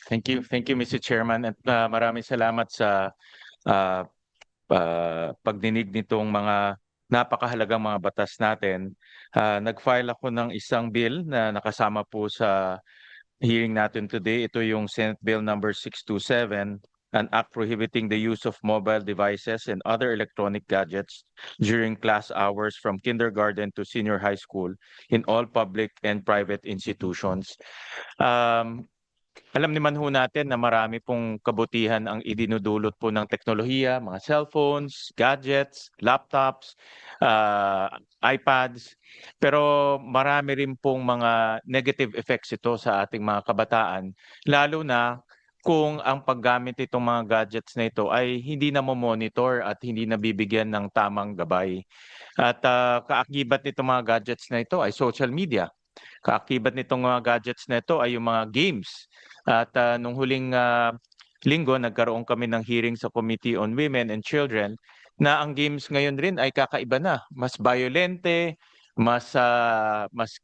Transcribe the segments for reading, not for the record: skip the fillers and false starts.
Thank you, Mr. Chairman, at maraming salamat sa ah, pagdinig nitong mga napakahalagang mga batas natin. Nag-file ako ng isang bill na nakasama po sa hearing natin today. Ito yung Senate Bill number 627, an act prohibiting the use of mobile devices and other electronic gadgets during class hours from kindergarten to senior high school in all public and private institutions. Um, Alam naman ho natin na marami pong kabutihan ang idinudulot po ng teknolohiya, mga cellphones, gadgets, laptops, iPads. Pero marami rin pong mga negative effects ito sa ating mga kabataan, lalo na kung ang paggamit itong mga gadgets na ito ay hindi na monitor at hindi nabibigyan ng tamang gabay. At kaakibat nitong mga gadgets na ito ay social media. Kaakibat nitong mga gadgets na ito ay yung mga games. At nung huling linggo, nagkaroon kami ng hearing sa Committee on Women and Children na ang games ngayon rin ay kakaiba na. Mas violente, mas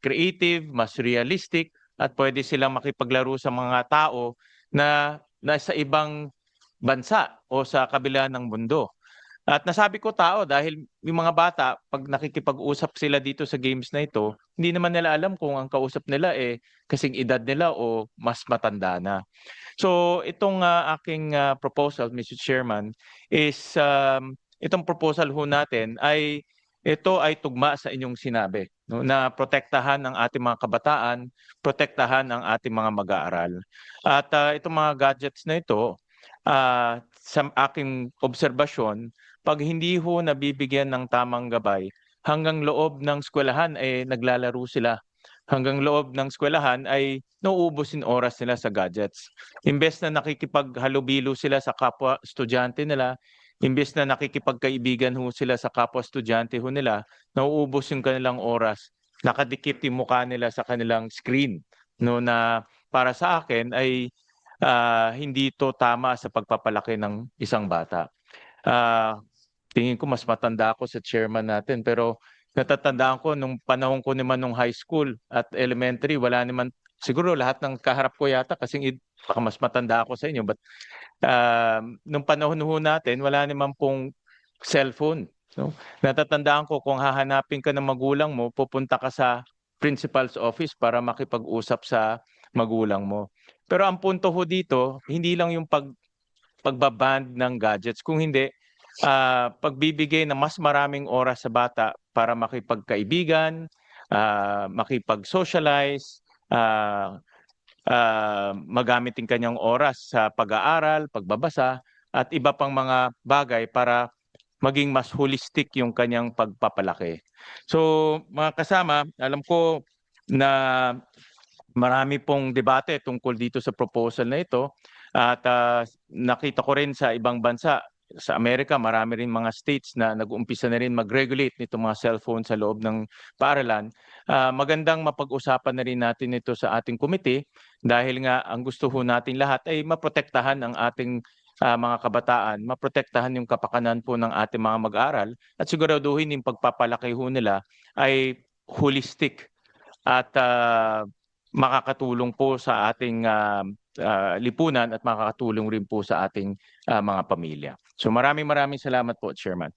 creative, mas realistic, at pwede silang makipaglaro sa mga tao na nasa ibang bansa o sa kabila ng mundo. At nasabi ko tao dahil yung mga bata, pag nakikipag-usap sila dito sa games na ito, hindi naman nila alam kung ang kausap nila kasing edad nila o mas matanda na. So itong aking proposal, Mr. Chairman, is itong proposal ho natin ay ito ay tugma sa inyong sinabi, no, na protektahan ang ating mga kabataan, protektahan ang ating mga mag-aaral. At itong mga gadgets na ito, sa aking obserbasyon, pag hindi ho nabibigyan ng tamang gabay, hanggang loob ng eskwelahan ay naglalaro sila. Hanggang loob ng eskwelahan ay nauubos yung oras nila sa gadgets. Imbes na nakikipaghalubilo sila sa kapwa estudyante nila, imbes na nakikipagkaibigan ho sila sa kapwa estudyante ho nila, nauubos yung kanilang oras. Nakadikit yung mukha nila sa kanilang screen. No, na para sa akin ay hindi to tama sa pagpapalaki ng isang bata. Ah, Tingin ko mas matanda ako sa chairman natin, pero natatandaan ko nung panahon ko naman nung high school at elementary, wala naman, siguro lahat ng kaharap ko yata kasing baka mas matanda ako sa inyo, but nung panahon ho natin, wala naman pong cellphone. No? Natatandaan ko kung hahanapin ka ng magulang mo, pupunta ka sa principal's office para makipag-usap sa magulang mo. Pero ang punto ho dito, hindi lang yung pagbaband ng gadgets, kung hindi, pagbibigay ng mas maraming oras sa bata para makipagkaibigan, makipag-socialize, magamit yung kanyang oras sa pag-aaral, pagbabasa, at iba pang mga bagay para maging mas holistic yung kanyang pagpapalaki. So mga kasama, alam ko na marami pong debate tungkol dito sa proposal na ito, at nakita ko rin sa ibang bansa, sa Amerika, marami rin mga states na nag-uumpisa na rin mag-regulate nito mga cellphone sa loob ng paaralan. Magandang mapag-usapan na rin natin ito sa ating committee dahil nga ang gusto ho natin lahat ay maprotektahan ang ating mga kabataan, maprotektahan yung kapakanan po ng ating mga mag-aaral, at siguraduhin yung pagpapalaki ho nila ay holistic at makakatulong po sa ating lipunan at makakatulong rin po sa ating mga pamilya. So maraming salamat po, Chairman.